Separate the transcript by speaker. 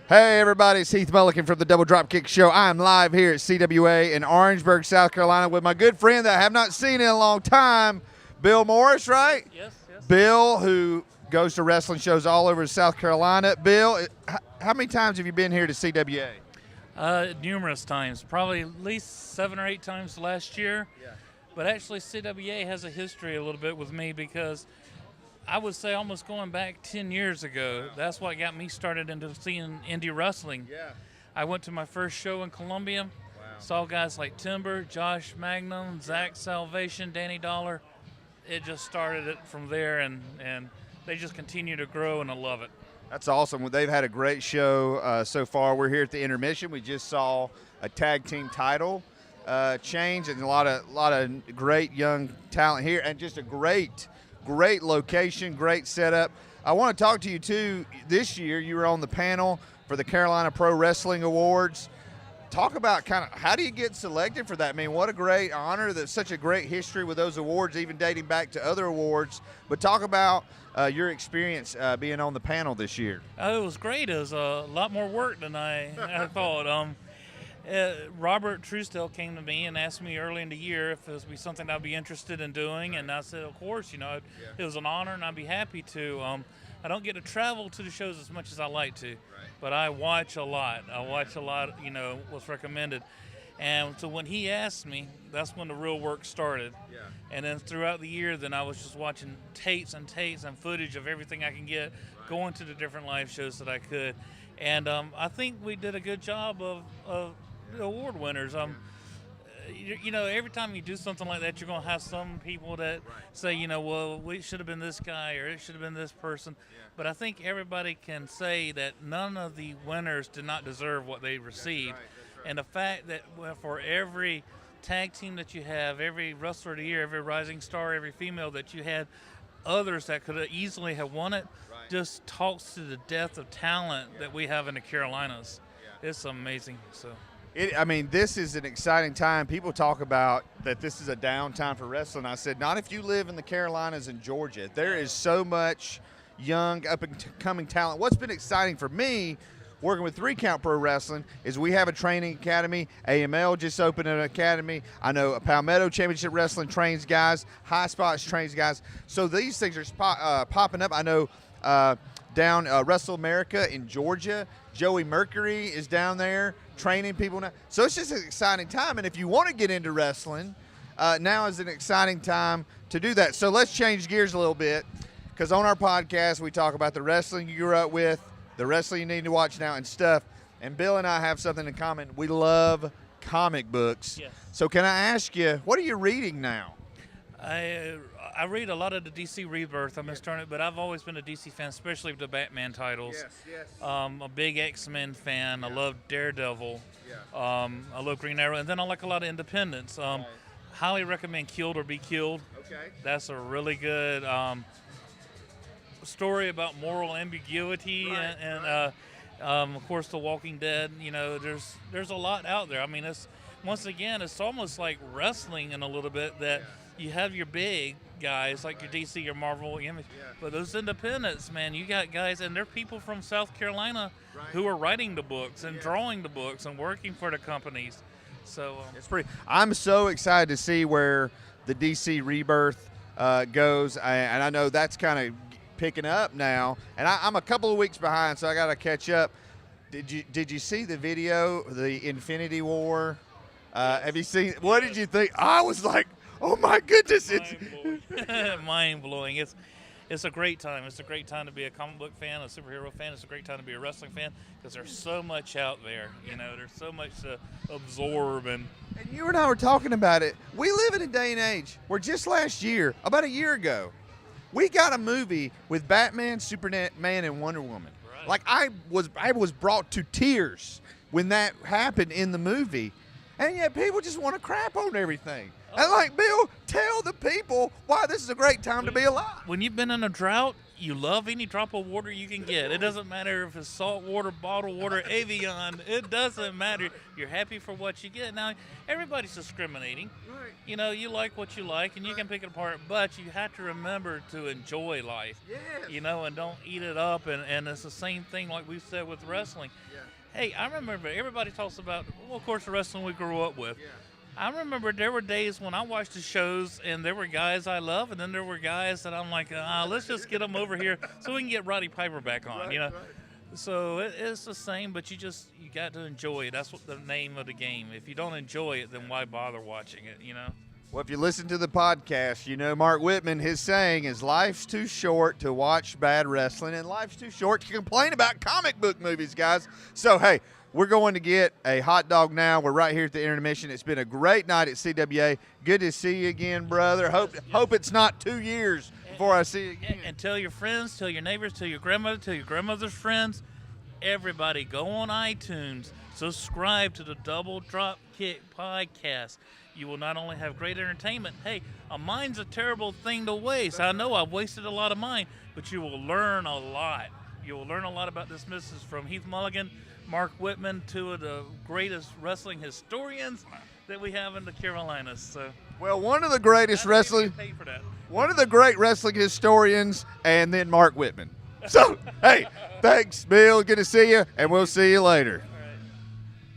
Speaker 1: Hey everybody, it's Heath Mulligan from the Double Dropkick Show. I'm live here at CWA in Orangeburg, South Carolina with my good friend that I have not seen in a long time, Bill Morris, right?
Speaker 2: Yes.
Speaker 1: Bill, who goes to wrestling shows all over South Carolina. Bill, how many times have you been here to CWA?
Speaker 2: Numerous times, probably at least 7 or 8 times last year.
Speaker 1: Yeah.
Speaker 2: But actually CWA has a history a little bit with me because I would say almost going back 10 years ago.
Speaker 1: Wow.
Speaker 2: That's what got me started into seeing indie wrestling.
Speaker 1: Yeah.
Speaker 2: I went to my first show in Columbia,
Speaker 1: Wow.
Speaker 2: saw guys like Timber, Josh Magnum, Zach Salvation, Danny Dollar. It just started it from there, and they just continue to grow, and I love it.
Speaker 1: That's awesome. Well, they've had a great show so far. We're here at the intermission. We just saw a tag team title change, and a lot of great young talent here, and just a great location, great setup. I want to talk to you too. This year, you were on the panel for the Carolina Pro Wrestling Awards. Talk about kind of how do you get selected for that? I mean, what a great honor. That's such a great history with those awards, even dating back to other awards. But talk about your experience being on the panel this year.
Speaker 2: Oh, it was great. It was a lot more work than I thought. Robert Truesdale came to me and asked me early in the year if it would be something I'd be interested in doing, and I said, of course, it was an honor and I'd be happy to. I don't get to travel to the shows as much as I like to, but I watch a lot. What's recommended. And so when he asked me, that's when the real work started. Yeah. And then throughout the year, then I was just watching tapes and footage of everything I can get, going to the different live shows that I could. And I think we did a good job of the award winners. Every time you do something like that, you're going to have some people that say, well, we should have been this guy or it should have been this person. Yeah. But I think everybody can say that none of the winners did not deserve what they received. That's right. And the fact that for every tag team that you have, every wrestler of the year, every rising star, every female that you had, others that could easily have won it, just talks to the depth of talent that we have in the Carolinas. Yeah. It's amazing. So.
Speaker 1: This is an exciting time. People talk about that this is a downtime for wrestling. I said, not if you live in the Carolinas and Georgia. There is so much young, up-and-coming talent. What's been exciting for me working with 3 Count Pro Wrestling is we have a training academy. AML just opened an academy. I know Palmetto Championship Wrestling trains guys. High Spots trains guys. So these things are popping up. I know down Wrestle America in Georgia, Joey Mercury is down there training people now. So it's just an exciting time. And if you want to get into wrestling, now is an exciting time to do that. So let's change gears a little bit, because on our podcast, we talk about the wrestling you grew up with, the wrestling you need to watch now and stuff. And Bill and I have something in common. We love comic books. Yes. So can I ask you, what are you reading now?
Speaker 2: I read a lot of the DC Rebirth. I'm starting it, but I've always been a DC fan, especially with the Batman titles.
Speaker 1: Yes.
Speaker 2: A big X-Men fan. Yeah. I love Daredevil.
Speaker 1: Yeah.
Speaker 2: I love Green Arrow, and then I like a lot of independents. Highly recommend Killed or Be Killed. Okay. That's a really good story about moral ambiguity, and of course, The Walking Dead. There's a lot out there. It's almost like wrestling in a little bit that. Yeah. You have your big guys like your DC, your Marvel, but those independents, man, you got guys, and they're people from South Carolina who are writing the books and drawing the books and working for the companies. So
Speaker 1: it's pretty. I'm so excited to see where the DC Rebirth goes, and I know that's kind of picking up now. And I'm a couple of weeks behind, so I got to catch up. Did you see the video, the Infinity War? Yes. Have you seen? What did you think? I was like, oh my goodness! It's
Speaker 2: mind-blowing. It's a great time. It's a great time to be a comic book fan, a superhero fan. It's a great time to be a wrestling fan because there's so much out there. There's so much to absorb. And
Speaker 1: you and I were talking about it. We live in a day and age where just last year, about a year ago, we got a movie with Batman, Superman, and Wonder Woman. Right. Like I was brought to tears when that happened in the movie, and yet people just want to crap on everything. And like, Bill, tell the people why this is a great time to be alive.
Speaker 2: When you've been in a drought, you love any drop of water you can get. It doesn't matter if it's salt water, bottled water, Evian. It doesn't matter. You're happy for what you get. Now, everybody's discriminating.
Speaker 1: Right.
Speaker 2: You know, you like what you like, and you can pick it apart, but you have to remember to enjoy life.
Speaker 1: Yes.
Speaker 2: You know, and don't eat it up. And it's the same thing like we said with wrestling.
Speaker 1: Yeah.
Speaker 2: Hey, I remember everybody talks about, well, of course, the wrestling we grew up with.
Speaker 1: Yeah.
Speaker 2: I remember there were days when I watched the shows and there were guys I love, and then there were guys that I'm like, let's just get them over here so we can get Roddy Piper back on, you know.
Speaker 1: Right.
Speaker 2: So it's the same, but you got to enjoy it. That's what the name of the game. If you don't enjoy it, then why bother watching it, you know?
Speaker 1: Well, if you listen to the podcast, you know Mark Whitman, his saying is life's too short to watch bad wrestling, and life's too short to complain about comic book movies, guys. So, hey, we're going to get a hot dog now. We're right here at the intermission. It's been a great night at CWA. Good to see you again, brother. Hope it's not 2 years before I see you again.
Speaker 2: And tell your friends, tell your neighbors, tell your grandmother, tell your grandmother's friends. Everybody, go on iTunes, subscribe to the Double Drop Kick podcast. You will not only have great entertainment. Hey, a mind's a terrible thing to waste. I know I've wasted a lot of mine, but you will learn a lot. You will learn a lot about this business from Heath Mulligan, Mark Whitman, two of the greatest wrestling historians that we have in the Carolinas. So,
Speaker 1: Well, one of the greatest wrestling,
Speaker 2: pay for that.
Speaker 1: one of the great wrestling historians, and then Mark Whitman. So, hey, thanks, Bill. Good to see you, and we'll see you later.